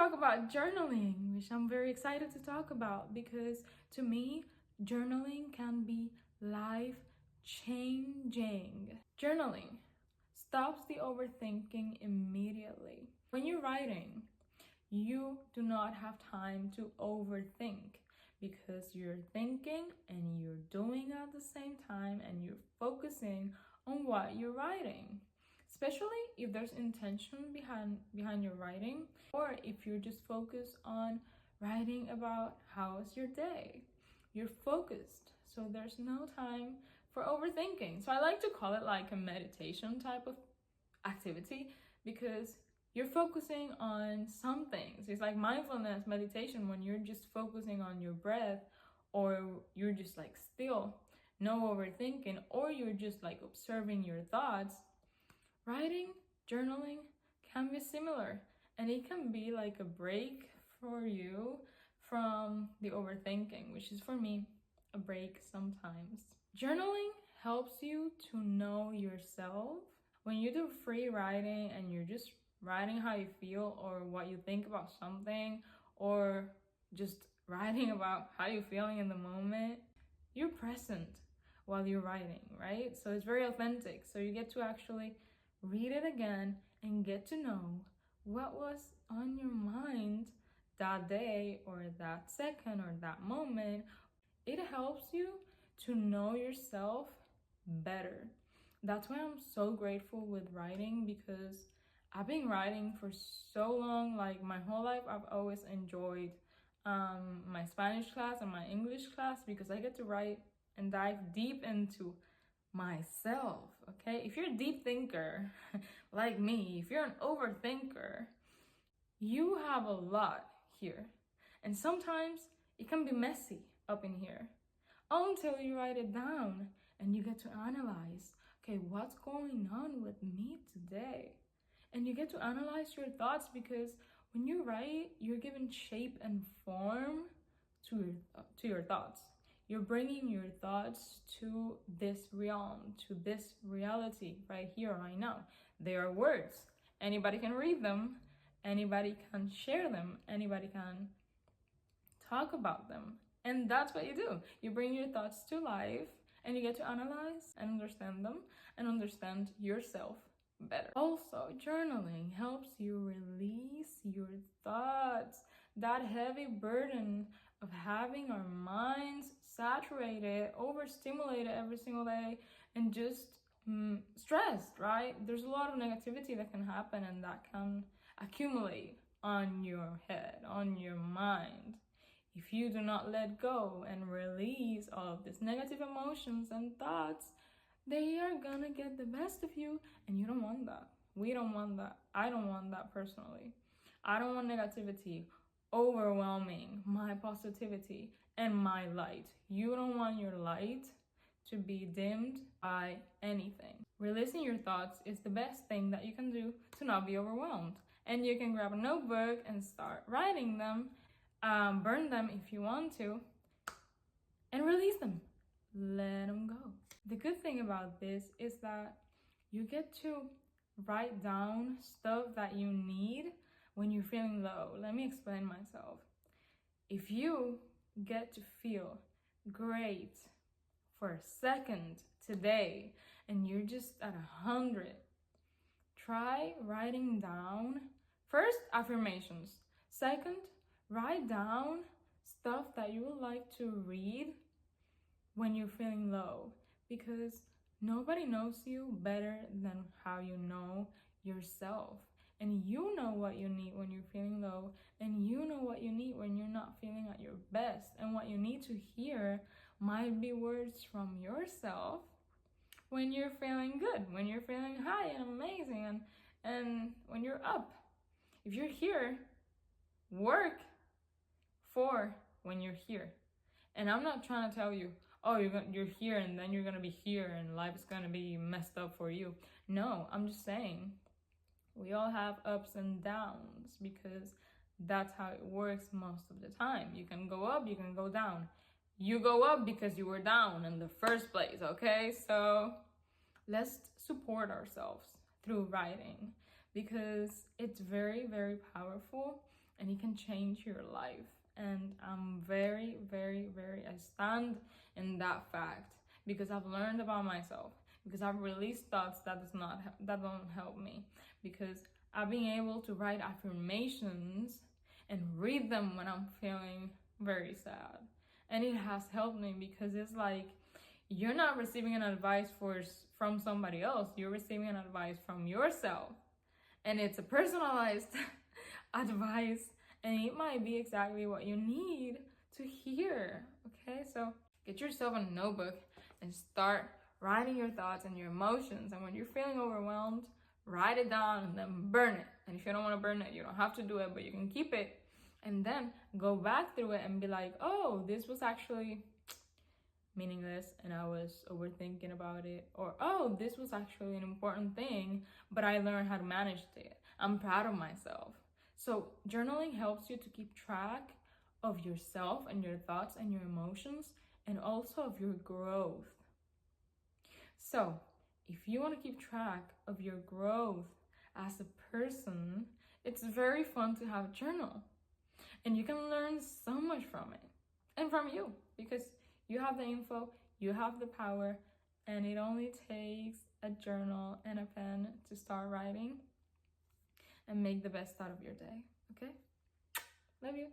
talk about journaling, which I'm very excited to talk about because to me, journaling can be life changing. Journaling stops the overthinking immediately. When you're writing, you do not have time to overthink because you're thinking and you're doing at the same time and you're focusing on what you're writing. Especially if there's intention behind your writing, or if you're just focused on writing about how's your day. You're focused, so there's no time for overthinking. So I like to call it like a meditation type of activity because you're focusing on some things. It's like mindfulness meditation when you're just focusing on your breath, or you're just like still, no overthinking, or you're just like observing your thoughts. Writing, journaling can be similar, and it can be like a break for you from the overthinking, which is for me a break sometimes. Journaling helps you to know yourself. When you do free writing and you're just writing how you feel or what you think about something, or just writing about how you're feeling in the moment, you're present while you're writing, right? So it's very authentic. So you get to actually read it again and get to know what was on your mind that day or that second or that moment. It helps you to know yourself better. That's why I'm so grateful with writing, because I've been writing for so long. Like my whole life, I've always enjoyed my Spanish class and my English class because I get to write and dive deep into myself. Okay, if you're a deep thinker like me, if you're an overthinker, you have a lot here, and sometimes it can be messy up in here until you write it down and you get to analyze, okay, what's going on with me today? And you get to analyze your thoughts, because when you write, you're given shape and form to your thoughts. You're bringing your thoughts to this realm, to this reality right here, right now. They are words. Anybody can read them. Anybody can share them. Anybody can talk about them. And that's what you do. You bring your thoughts to life and you get to analyze and understand them and understand yourself better. Also, journaling helps you release your thoughts, that heavy burden of having our minds saturated, overstimulated every single day, and just stressed, right? There's a lot of negativity that can happen and that can accumulate on your head, on your mind. If you do not let go and release all of these negative emotions and thoughts, they are gonna get the best of you, and you don't want that. We don't want that. I don't want that personally. I don't want negativity overwhelming my positivity and my light. You don't want your light to be dimmed by anything. Releasing your thoughts is the best thing that you can do to not be overwhelmed. And you can grab a notebook and start writing them, burn them if you want to, and release them. Let them go. The good thing about this is that you get to write down stuff that you need when you're feeling low. Let me explain myself. If you get to feel great for a second today and you're just at 100, try writing down first affirmations. Second, write down stuff that you would like to read when you're feeling low, because nobody knows you better than how you know yourself. And you know what you need when you're feeling low, and you know what you need when you're not feeling at your best. And what you need to hear might be words from yourself when you're feeling good, when you're feeling high and amazing, and when you're up. If you're here, work for when you're here. And I'm not trying to tell you, oh, you're here and then you're gonna be here and life's gonna be messed up for you. No, I'm just saying we all have ups and downs, because that's how it works most of the time. You can go up, you can go down. You go up because you were down in the first place, okay? So let's support ourselves through writing, because it's very, very powerful. and it can change your life. And I'm very, very, very, I stand in that fact because I've learned about myself, because I've released thoughts that don't help me, because I've been able to write affirmations and read them when I'm feeling very sad. And it has helped me because it's like you're not receiving an advice from somebody else, you're receiving an advice from yourself. And it's a personalized advice, and it might be exactly what you need to hear. Okay, so get yourself a notebook and start writing your thoughts and your emotions. And when you're feeling overwhelmed, write it down and then burn it. And if you don't want to burn it, you don't have to do it, but you can keep it. And then go back through it and be like, oh, this was actually meaningless and I was overthinking about it. Or, oh, this was actually an important thing, but I learned how to manage it. I'm proud of myself. So journaling helps you to keep track of yourself and your thoughts and your emotions, and also of your growth. So if you want to keep track of your growth as a person, it's very fun to have a journal. And you can learn so much from it and from you, because you have the info, you have the power, and it only takes a journal and a pen to start writing and make the best out of your day. Okay? Love you.